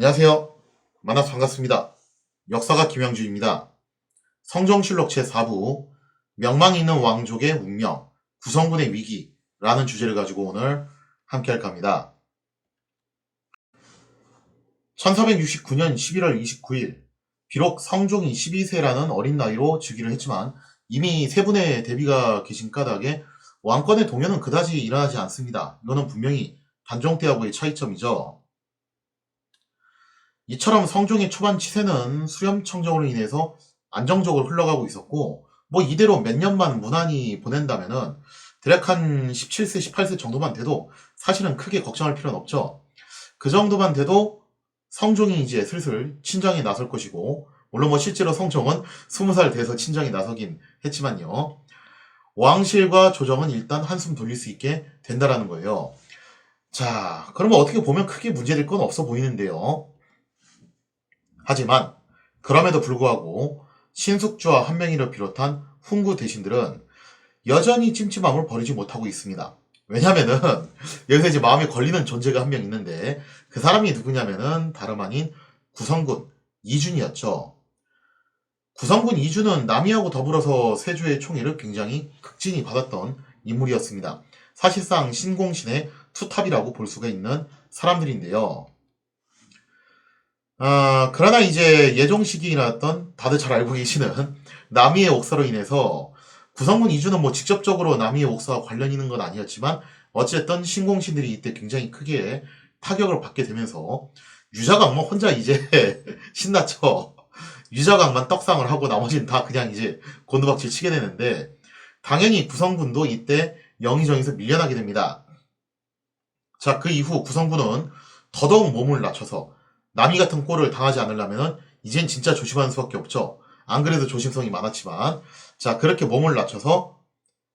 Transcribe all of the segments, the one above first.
안녕하세요. 만나서 반갑습니다. 역사가 김영주입니다. 성종실록 제4부 명망 있는 왕족의 운명, 구성군의 위기라는 주제를 가지고 오늘 함께 할까 합니다. 1469년 11월 29일 비록 성종이 12세라는 어린 나이로 즉위를 했지만 이미 세 분의 대비가 계신 까닭에 왕권의 동요는 그다지 일어나지 않습니다. 이거는 분명히 단종 때하고의 차이점이죠. 이처럼 성종의 초반 치세는 수렴청정으로 인해서 안정적으로 흘러가고 있었고 이대로 몇 년만 무난히 보낸다면은 대략 한 17세, 18세 정도만 돼도 사실은 크게 걱정할 필요는 없죠. 그 정도만 돼도 성종이 이제 슬슬 친정에 나설 것이고 물론 실제로 성종은 20살 돼서 친정에 나서긴 했지만요. 왕실과 조정은 일단 한숨 돌릴 수 있게 된다라는 거예요. 자, 그러면 어떻게 보면 크게 문제될 건 없어 보이는데요. 하지만 그럼에도 불구하고 신숙주와 한명희를 비롯한 훈구 대신들은 여전히 찜찜함을 버리지 못하고 있습니다. 왜냐면은 여기서 이제 마음에 걸리는 존재가 한 명 있는데 그 사람이 누구냐면은 다름 아닌 구성군 이준이었죠. 구성군 이준은 남이하고 더불어서 세조의 총애를 굉장히 극진히 받았던 인물이었습니다. 사실상 신공신의 투탑이라고 볼 수가 있는 사람들인데요. 그러나 이제 예종시기에 나왔던 다들 잘 알고 계시는 남이의 옥사로 인해서 구성군 이주는 직접적으로 남이의 옥사와 관련 있는 건 아니었지만 어쨌든 신공신들이 이때 굉장히 크게 타격을 받게 되면서 유자광만 혼자 이제 신났죠. 유자광만 떡상을 하고 나머지는 다 그냥 이제 곤두박질 치게 되는데 당연히 구성군도 이때 영의정에서 밀려나게 됩니다. 자, 그 이후 구성군은 더더욱 몸을 낮춰서 남이 같은 꼴을 당하지 않으려면 이젠 진짜 조심하는 수밖에 없죠. 안 그래도 조심성이 많았지만 자, 그렇게 몸을 낮춰서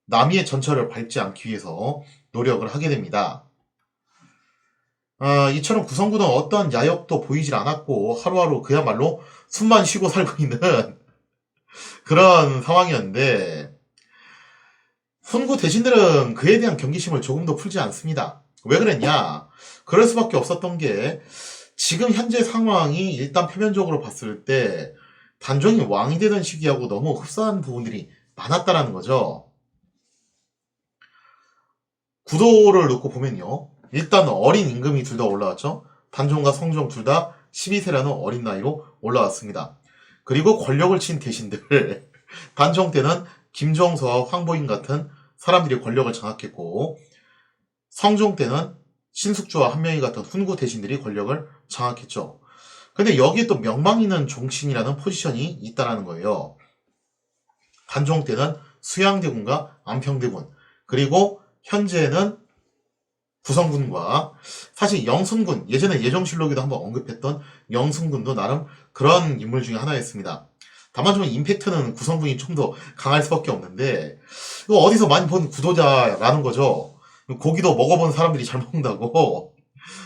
남이의 전철을 밟지 않기 위해서 노력을 하게 됩니다. 이처럼 구성군은 어떠한 야욕도 보이질 않았고 하루하루 그야말로 숨만 쉬고 살고 있는 그런 상황이었는데 훈구 대신들은 그에 대한 경계심을 조금도 풀지 않습니다. 왜 그랬냐? 그럴 수밖에 없었던 게 지금 현재 상황이 일단 표면적으로 봤을 때 단종이 왕이 되던 시기하고 너무 흡사한 부분들이 많았다라는 거죠. 구도를 놓고 보면요. 일단 어린 임금이 둘 다 올라왔죠. 단종과 성종 둘 다 12세라는 어린 나이로 올라왔습니다. 그리고 권력을 친 대신들 단종 때는 김종서와 황보인 같은 사람들이 권력을 장악했고 성종 때는 신숙주와 한명희 같은 훈구 대신들이 권력을 장악했죠. 근데 여기에 또 명망 있는 종친이라는 포지션이 있다는 거예요. 단종 때는 수양대군과 안평대군 그리고 현재는 구성군과 사실 영순군 예전에 예정실록에도 한번 언급했던 영순군도 나름 그런 인물 중에 하나였습니다. 다만 좀 임팩트는 구성군이 좀 더 강할 수밖에 없는데 이거 어디서 많이 본 구도자라는 거죠. 고기도 먹어본 사람들이 잘 먹는다고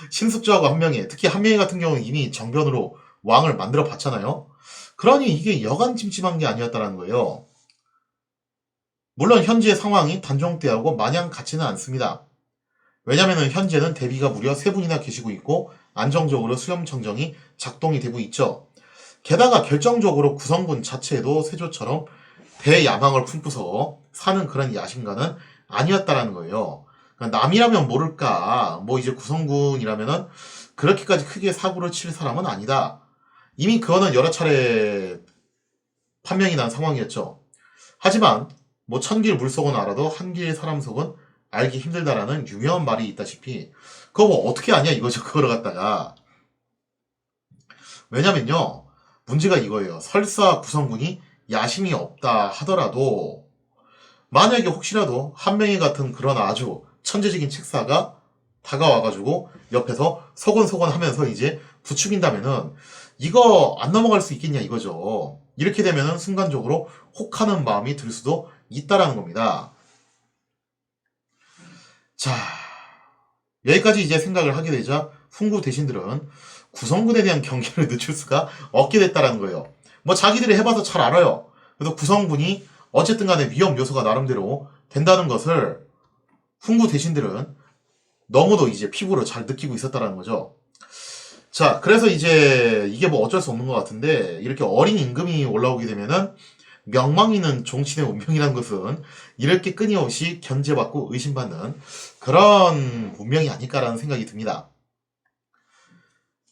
신숙주하고 한명희 특히 한명희 같은 경우는 이미 정변으로 왕을 만들어 봤잖아요. 그러니 이게 여간 찜찜한 게 아니었다는 거예요. 물론 현재의 상황이 단종 때하고 마냥 같지는 않습니다. 왜냐면은 현재는 대비가 무려 3분이나 계시고 있고 안정적으로 수렴청정이 작동이 되고 있죠. 게다가 결정적으로 구성군 자체도 세조처럼 대야망을 품고서 사는 그런 야심가는 아니었다라는 거예요. 남이라면 모를까 이제 구성군이라면은 그렇게까지 크게 사고를 칠 사람은 아니다. 이미 그거는 여러 차례 판명이 난 상황이었죠. 하지만 천길 물속은 알아도 한길 사람 속은 알기 힘들다라는 유명한 말이 있다시피 그거 어떻게 아냐 이거죠. 그거를 갖다가 왜냐면요 문제가 이거예요. 설사 구성군이 야심이 없다 하더라도 만약에 혹시라도 한명희 같은 그런 아주 천재적인 책사가 다가와가지고 옆에서 소곤소곤 하면서 이제 부추긴다면은 이거 안 넘어갈 수 있겠냐 이거죠. 이렇게 되면은 순간적으로 혹하는 마음이 들 수도 있다라는 겁니다. 자, 여기까지 이제 생각을 하게 되자 훈구 대신들은 구성군에 대한 경계를 늦출 수가 없게 됐다라는 거예요. 자기들이 해봐서 잘 알아요. 그래서 구성군이 어쨌든 간에 위험 요소가 나름대로 된다는 것을 훈구 대신들은 너무도 이제 피부로 잘 느끼고 있었다는 거죠. 자, 그래서 이제 이게 뭐 어쩔 수 없는 것 같은데 이렇게 어린 임금이 올라오게 되면은 명망 있는 종친의 운명이라는 것은 이렇게 끊임없이 견제받고 의심받는 그런 운명이 아닐까라는 생각이 듭니다.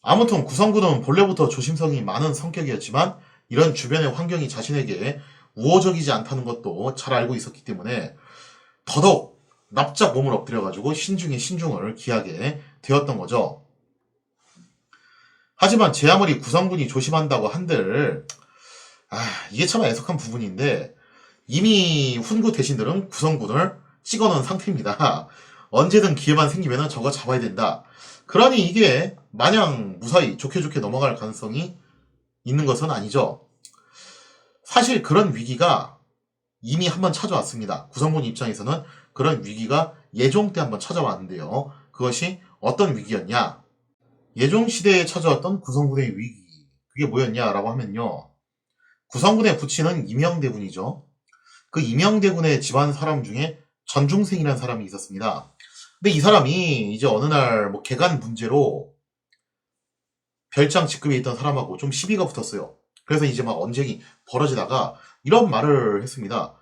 아무튼 구성군은 본래부터 조심성이 많은 성격이었지만 이런 주변의 환경이 자신에게 우호적이지 않다는 것도 잘 알고 있었기 때문에 더더욱 납작 몸을 엎드려가지고 신중에 신중을 기하게 되었던 거죠. 하지만 제 아무리 구성군이 조심한다고 한들 이게 참 애석한 부분인데 이미 훈구 대신들은 구성군을 찍어놓은 상태입니다. 언제든 기회만 생기면 저거 잡아야 된다. 그러니 이게 마냥 무사히 좋게 좋게 넘어갈 가능성이 있는 것은 아니죠. 사실 그런 위기가 이미 한번 찾아왔습니다. 구성군 입장에서는 그런 위기가 예종 때 한번 찾아왔는데요. 그것이 어떤 위기였냐? 예종 시대에 찾아왔던 구성군의 위기. 그게 뭐였냐라고 하면요. 구성군의 부친은 임영대군이죠. 그 임영대군의 집안 사람 중에 전중생이라는 사람이 있었습니다. 근데 이 사람이 이제 어느 날 뭐 개간 문제로 별장 직급에 있던 사람하고 좀 시비가 붙었어요. 그래서 이제 막 언쟁이 벌어지다가 이런 말을 했습니다.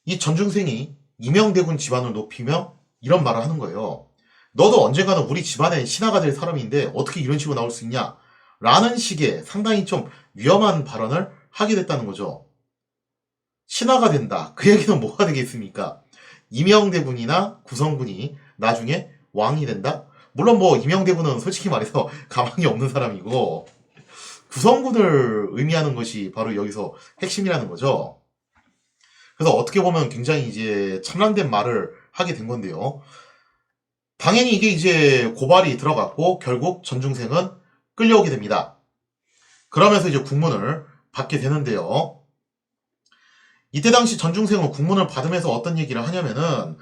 이 전중생이 임영대군 집안을 높이며 이런 말을 하는 거예요. 너도 언젠가는 우리 집안의 신하가 될 사람인데 어떻게 이런 식으로 나올 수 있냐? 라는 식의 상당히 좀 위험한 발언을 하게 됐다는 거죠. 신하가 된다. 그 얘기는 뭐가 되겠습니까? 임영대군이나 구성군이 나중에 왕이 된다? 물론 뭐 임영대군은 솔직히 말해서 가망이 없는 사람이고 구성군을 의미하는 것이 바로 여기서 핵심이라는 거죠. 그래서 어떻게 보면 굉장히 이제 참람된 말을 하게 된 건데요. 당연히 이게 이제 고발이 들어갔고 결국 전중생은 끌려오게 됩니다. 그러면서 이제 국문을 받게 되는데요. 이때 당시 전중생은 국문을 받으면서 어떤 얘기를 하냐면은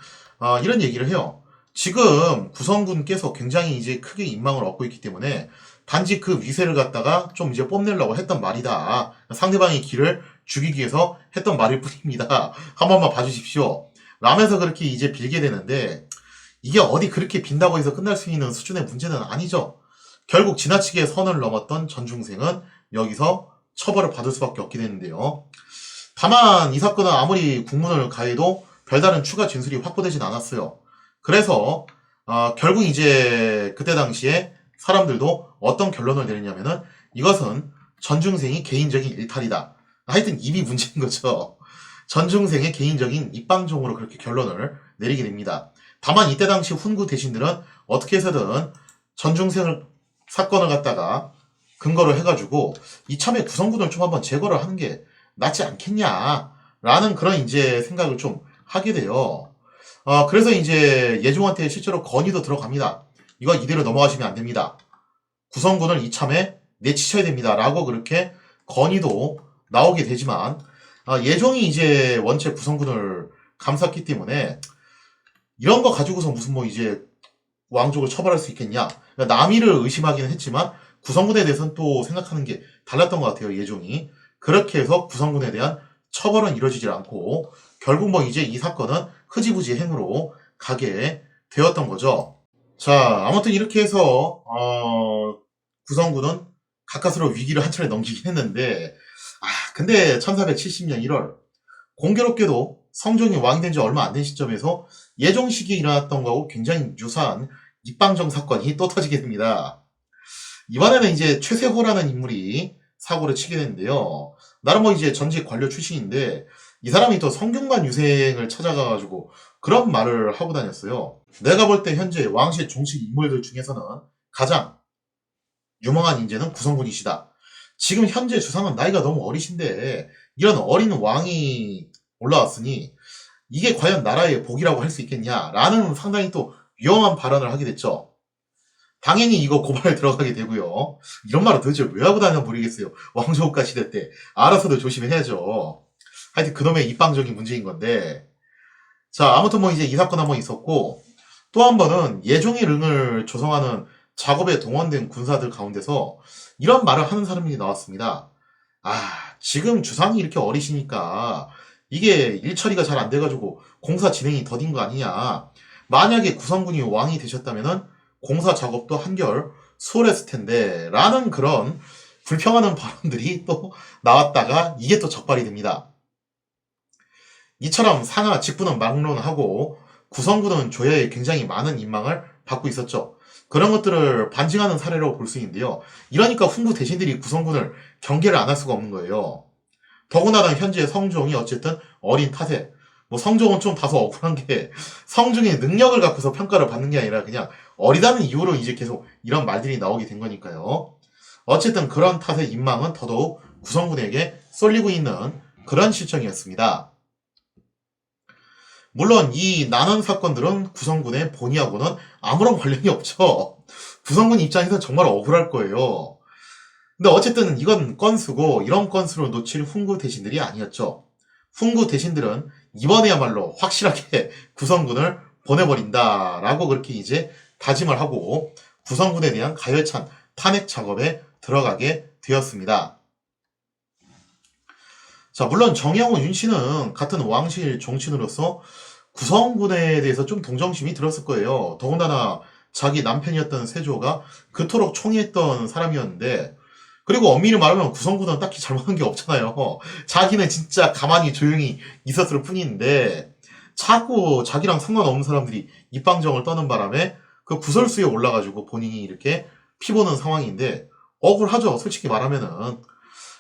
이런 얘기를 해요. 지금 구성군께서 굉장히 이제 크게 인망을 얻고 있기 때문에 단지 그 위세를 갖다가 좀 이제 뽐내려고 했던 말이다. 상대방의 길을 죽이기 위해서 했던 말일 뿐입니다. 한 번만 봐주십시오. 라면서 그렇게 이제 빌게 되는데 이게 어디 그렇게 빈다고 해서 끝날 수 있는 수준의 문제는 아니죠. 결국 지나치게 선을 넘었던 전중생은 여기서 처벌을 받을 수밖에 없게 되는데요. 다만 이 사건은 아무리 국문을 가해도 별다른 추가 진술이 확보되진 않았어요. 그래서 결국 이제 그때 당시에 사람들도 어떤 결론을 내리냐면은 이것은 전중생이 개인적인 일탈이다. 하여튼 입이 문제인 거죠. 전중생의 개인적인 입방종으로 그렇게 결론을 내리게 됩니다. 다만 이때 당시 훈구 대신들은 어떻게 해서든 전중생을 사건을 갖다가 근거로 해가지고 이참에 구성군을 좀 한번 제거를 하는 게 낫지 않겠냐라는 그런 이제 생각을 좀 하게 돼요. 그래서 이제 예종한테 실제로 건의도 들어갑니다. 이거 이대로 넘어가시면 안 됩니다. 구성군을 이참에 내치셔야 됩니다. 라고 그렇게 건의도 나오게 되지만 예종이 이제 원체 구성군을 감쌌기 때문에 이런 거 가지고서 무슨 뭐 이제 왕족을 처벌할 수 있겠냐. 그러니까 남이를 의심하기는 했지만 구성군에 대해서는 또 생각하는 게 달랐던 것 같아요. 예종이. 그렇게 해서 구성군에 대한 처벌은 이루어지질 않고 결국 뭐 이제 이 사건은 흐지부지 행으로 가게 되었던 거죠. 자, 아무튼 이렇게 해서 구성군은 가까스로 위기를 한 차례 넘기긴 했는데 근데 1470년 1월 공교롭게도 성종이 왕이 된 지 얼마 안 된 시점에서 예종 시기에 일어났던 거하고 굉장히 유사한 입방정 사건이 또 터지게 됩니다. 이번에는 이제 최세호라는 인물이 사고를 치게 되는데요. 나름 뭐 이제 전직 관료 출신인데 이 사람이 또 성균관 유생을 찾아가가지고 그런 말을 하고 다녔어요. 내가 볼 때 현재 왕실 종식 인물들 중에서는 가장 유망한 인재는 구성군이시다. 지금 현재 주상은 나이가 너무 어리신데 이런 어린 왕이 올라왔으니 이게 과연 나라의 복이라고 할 수 있겠냐라는 상당히 또 위험한 발언을 하게 됐죠. 당연히 이거 고발 들어가게 되고요. 이런 말을 도대체 왜 하고 다니나 모르겠어요. 왕조국가 시대 때 알아서도 조심해야죠. 하여튼 그놈의 입방적인 문제인 건데 자 아무튼 뭐 이제 이 사건 한번 있었고 또 한 번은 예종의 릉을 조성하는 작업에 동원된 군사들 가운데서 이런 말을 하는 사람이 나왔습니다. 지금 주상이 이렇게 어리시니까 이게 일 처리가 잘 안 돼가지고 공사 진행이 더딘 거 아니냐. 만약에 구성군이 왕이 되셨다면은 공사 작업도 한결 수월했을 텐데 라는 그런 불평하는 발언들이 또 나왔다가 이게 또 적발이 됩니다. 이처럼 상하 직부는 막론하고 구성군은 조야에 굉장히 많은 인망을 받고 있었죠. 그런 것들을 반증하는 사례로 볼 수 있는데요. 이러니까 훈구 대신들이 구성군을 경계를 안 할 수가 없는 거예요. 더군다나 현재 성종이 어쨌든 어린 탓에 성종은 좀 다소 억울한 게 성종의 능력을 갖고서 평가를 받는 게 아니라 그냥 어리다는 이유로 이제 계속 이런 말들이 나오게 된 거니까요. 어쨌든 그런 탓의 인망은 더더욱 구성군에게 쏠리고 있는 그런 실정이었습니다. 물론 이 난원 사건들은 구성군의 본의하고는 아무런 관련이 없죠. 구성군 입장에서 정말 억울할 거예요. 근데 어쨌든 이건 건수고 이런 건수를 놓칠 훈구 대신들이 아니었죠. 훈구 대신들은 이번에야말로 확실하게 구성군을 보내버린다라고 그렇게 이제 다짐을 하고 구성군에 대한 가열찬 탄핵 작업에 들어가게 되었습니다. 자, 물론 정양호 윤씨는 같은 왕실 종친으로서 구성군에 대해서 좀 동정심이 들었을 거예요. 더군다나 자기 남편이었던 세조가 그토록 총애했던 사람이었는데, 그리고 엄밀히 말하면 구성군은 딱히 잘못한 게 없잖아요. 자기는 진짜 가만히 조용히 있었을 뿐인데 자꾸 자기랑 상관없는 사람들이 입방정을 떠는 바람에 그 구설수에 올라가지고 본인이 이렇게 피보는 상황인데 억울하죠, 솔직히 말하면은.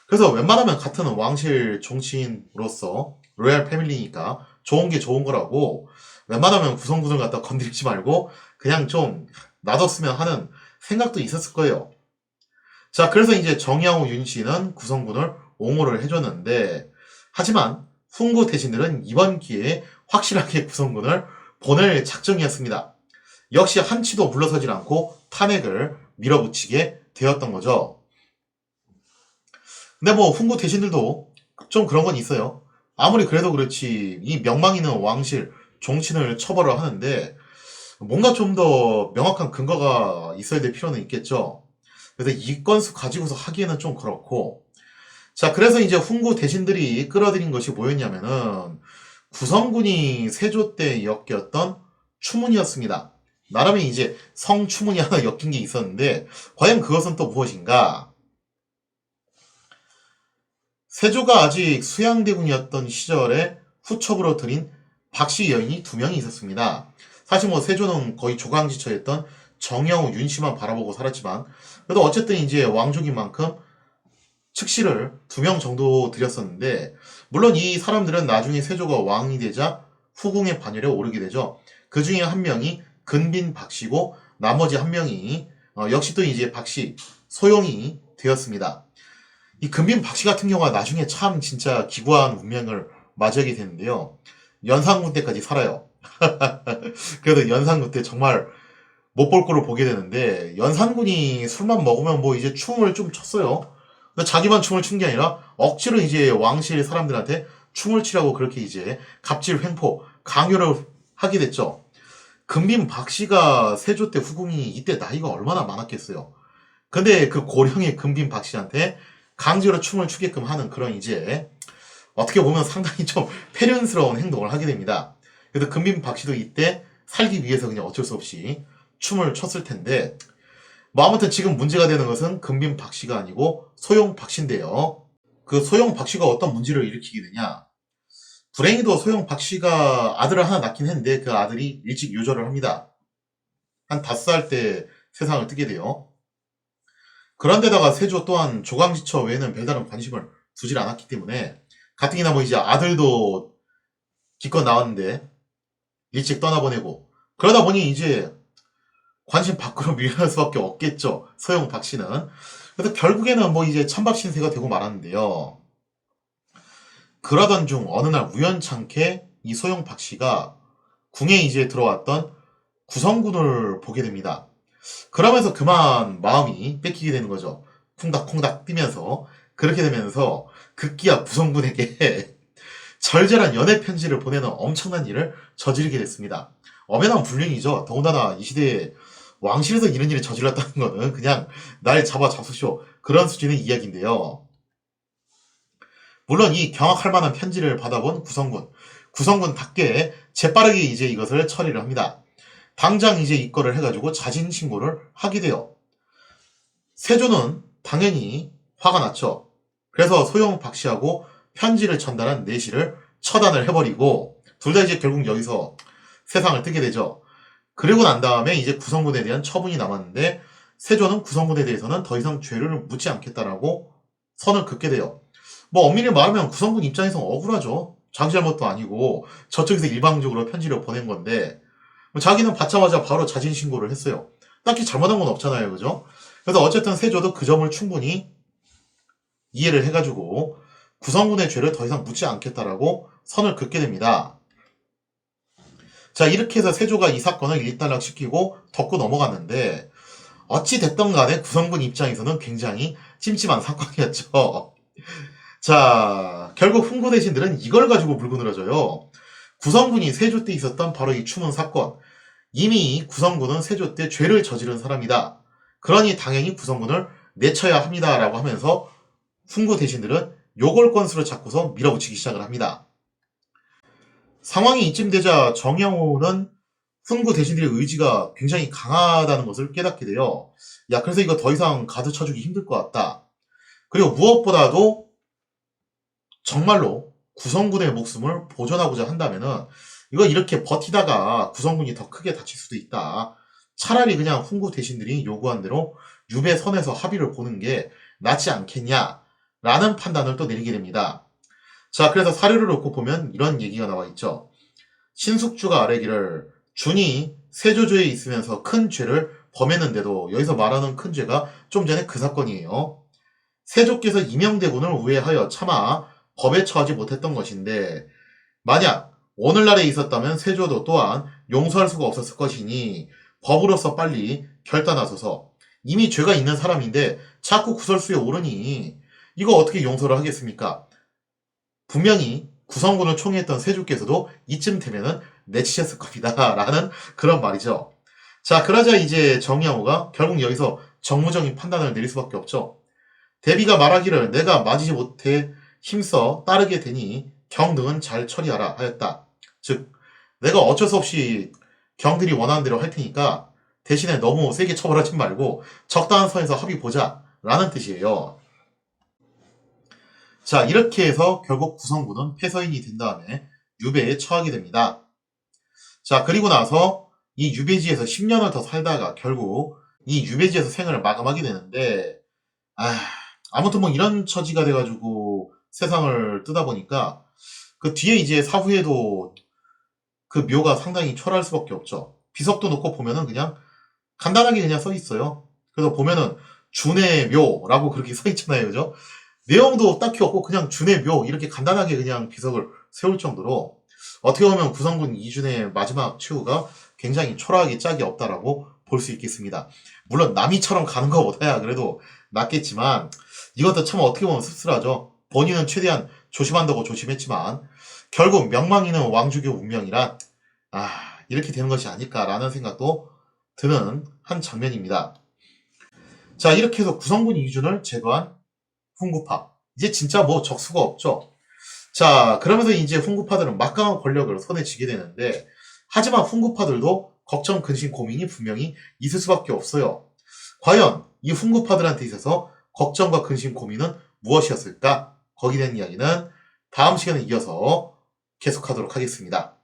그래서 웬만하면 같은 왕실 종친으로서 로얄 패밀리니까 좋은 게 좋은 거라고 웬만하면 구성군을 갖다 건드리지 말고 그냥 좀 놔뒀으면 하는 생각도 있었을 거예요. 자, 그래서 이제 정양호 윤씨는 구성군을 옹호를 해줬는데, 하지만 훈구 대신들은 이번 기회에 확실하게 구성군을 보낼 작정이었습니다. 역시 한치도 물러서질 않고 탄핵을 밀어붙이게 되었던 거죠. 근데 훈구 대신들도 좀 그런 건 있어요. 아무리 그래도 그렇지 이 명망 있는 왕실 종친을 처벌을 하는데 뭔가 좀 더 명확한 근거가 있어야 될 필요는 있겠죠. 그래서 이 건수 가지고서 하기에는 좀 그렇고, 자, 그래서 이제 훈구 대신들이 끌어들인 것이 뭐였냐면은 구성군이 세조 때 엮였던 추문이었습니다. 나름의 이제 성추문이 하나 엮인 게 있었는데 과연 그것은 또 무엇인가? 세조가 아직 수양대군이었던 시절에 후첩으로 들인 박씨 여인이 2명이 있었습니다. 사실 세조는 거의 조강지처였던 정영우, 윤씨만 바라보고 살았지만 그래도 어쨌든 이제 왕족인 만큼 측시를 2명 정도 들였었는데, 물론 이 사람들은 나중에 세조가 왕이 되자 후궁의 반열에 오르게 되죠. 그 중에 한 명이 근빈 박씨고 나머지 한 명이 역시 또 이제 박씨 소용이 되었습니다. 이 근빈 박씨 같은 경우가 나중에 참 진짜 기구한 운명을 맞이하게 되는데요. 연산군 때까지 살아요. 그래도 연산군 때 정말 못 볼 거로 보게 되는데, 연산군이 술만 먹으면 이제 춤을 좀 췄어요. 근데 자기만 춤을 춘 게 아니라 억지로 이제 왕실 사람들한테 춤을 추라고 그렇게 이제 갑질 횡포 강요를 하게 됐죠. 근빈 박씨가 세조 때 후궁이 이때 나이가 얼마나 많았겠어요. 근데 그 고령의 근빈 박씨한테 강제로 춤을 추게끔 하는 그런 이제 어떻게 보면 상당히 좀 패륜스러운 행동을 하게 됩니다. 그래서 근빈 박씨도 이때 살기 위해서 그냥 어쩔 수 없이 춤을 췄을 텐데, 아무튼 지금 문제가 되는 것은 근빈 박씨가 아니고 소용 박씨인데요. 그 소용 박씨가 어떤 문제를 일으키게 되냐? 불행히도 소용 박씨가 아들을 하나 낳긴 했는데 그 아들이 일찍 요절을 합니다. 한 5살 때 세상을 뜨게 돼요. 그런데다가 세조 또한 조강지처 외에는 별다른 관심을 두질 않았기 때문에 가뜩이나 이제 아들도 기껏 나왔는데 일찍 떠나보내고, 그러다 보니 이제 관심 밖으로 밀려날 수밖에 없겠죠, 소용 박씨는. 그래서 결국에는 이제 찬밥 신세가 되고 말았는데요. 그러던 중 어느 날 우연찮게 이 소용 박씨가 궁에 이제 들어왔던 구성군을 보게 됩니다. 그러면서 그만 마음이 뺏기게 되는 거죠. 콩닥콩닥 뛰면서. 그렇게 되면서 급기야 구성군에게 절절한 연애 편지를 보내는 엄청난 일을 저지르게 됐습니다. 엄연한 불륜이죠. 더군다나 이 시대에 왕실에서 이런 일을 저질렀다는 거는 그냥 날 잡아 잡수쇼 그런 수준의 이야기인데요. 물론 이 경악할 만한 편지를 받아본 구성군답게 재빠르게 이제 이것을 처리를 합니다. 당장 이제 입건을 해가지고 자진 신고를 하게 돼요. 세조는 당연히 화가 났죠. 그래서 소영 박씨하고 편지를 전달한 내시를 처단을 해버리고 둘 다 이제 결국 여기서 세상을 뜨게 되죠. 그리고 난 다음에 이제 구성군에 대한 처분이 남았는데 세조는 구성군에 대해서는 더 이상 죄를 묻지 않겠다라고 선을 긋게 돼요. 뭐 엄밀히 말하면 구성군 입장에서 억울하죠. 자기 잘못도 아니고 저쪽에서 일방적으로 편지를 보낸 건데 자기는 받자마자 바로 자진 신고를 했어요. 딱히 잘못한 건 없잖아요, 그죠? 그래서 어쨌든 세조도 그 점을 충분히 이해를 해가지고 구성군의 죄를 더 이상 묻지 않겠다라고 선을 긋게 됩니다. 자, 이렇게 해서 세조가 이 사건을 일단락시키고 덮고 넘어갔는데 어찌 됐던 간에 구성군 입장에서는 굉장히 찜찜한 사건이었죠. 자, 결국 훈구 대신들은 이걸 가지고 물고 늘어져요. 구성군이 세조 때 있었던 바로 이 추문 사건. 이미 구성군은 세조 때 죄를 저지른 사람이다. 그러니 당연히 구성군을 내쳐야 합니다라고 하면서 훈구 대신들은 요걸 건수로 잡고서 밀어붙이기 시작을 합니다. 상황이 이쯤 되자 정양호는 훈구 대신들의 의지가 굉장히 강하다는 것을 깨닫게 돼요. 야, 그래서 이거 더 이상 가드 쳐주기 힘들 것 같다. 그리고 무엇보다도 정말로 구성군의 목숨을 보존하고자 한다면은 이거 이렇게 버티다가 구성군이 더 크게 다칠 수도 있다. 차라리 그냥 훈구 대신들이 요구한 대로 유배 선에서 합의를 보는 게 낫지 않겠냐라는 판단을 또 내리게 됩니다. 자, 그래서 사료를 놓고 보면 이런 얘기가 나와 있죠. 신숙주가 아뢰기를 준이 세조조에 있으면서 큰 죄를 범했는데도 여기서 말하는 큰 죄가 좀 전에 그 사건이에요. 세조께서 이명대군을 우회하여 차마 법에 처하지 못했던 것인데 만약 오늘날에 있었다면 세조도 또한 용서할 수가 없었을 것이니 법으로서 빨리 결단하소서. 이미 죄가 있는 사람인데 자꾸 구설수에 오르니 이거 어떻게 용서를 하겠습니까? 분명히 구성군을 총애했던 세조께서도 이쯤 되면은 내치셨을 겁니다. 라는 그런 말이죠. 자, 그러자 이제 정양호가 결국 여기서 정무적인 판단을 내릴 수밖에 없죠. 대비가 말하기를 내가 맞이지 못해 힘써 따르게 되니 경등은 잘 처리하라 하였다. 즉, 내가 어쩔 수 없이 경들이 원하는 대로 할 테니까 대신에 너무 세게 처벌하지 말고 적당한 선에서 합의 보자 라는 뜻이에요. 자, 이렇게 해서 결국 구성군은 폐서인이 된 다음에 유배에 처하게 됩니다. 자, 그리고 나서 이 유배지에서 10년을 더 살다가 결국 이 유배지에서 생을 마감하게 되는데 아무튼 뭐 이런 처지가 돼가지고 세상을 뜨다 보니까 그 뒤에 이제 사후에도 그 묘가 상당히 초라할 수밖에 없죠. 비석도 놓고 보면은 그냥 간단하게 그냥 써 있어요. 그래서 보면은 준의 묘라고 그렇게 써 있잖아요, 그죠? 내용도 딱히 없고 그냥 준의 묘 이렇게 간단하게 그냥 비석을 세울 정도로 어떻게 보면 구성군 이준의 마지막 최후가 굉장히 초라하게 짝이 없다라고 볼 수 있겠습니다. 물론 남이처럼 가는 것보다야 그래도 낫겠지만 이것도 참 어떻게 보면 씁쓸하죠. 본인은 최대한 조심한다고 조심했지만 결국 명망이는 왕족의 운명이란 이렇게 되는 것이 아닐까라는 생각도 드는 한 장면입니다. 자, 이렇게 해서 구성군 이준을 제거한 훈구파. 이제 진짜 뭐 적수가 없죠. 자, 그러면서 이제 훈구파들은 막강한 권력을 손에 쥐게 되는데 하지만 훈구파들도 걱정, 근심, 고민이 분명히 있을 수밖에 없어요. 과연 이 훈구파들한테 있어서 걱정과 근심, 고민은 무엇이었을까? 거기에 대한 이야기는 다음 시간에 이어서 계속하도록 하겠습니다.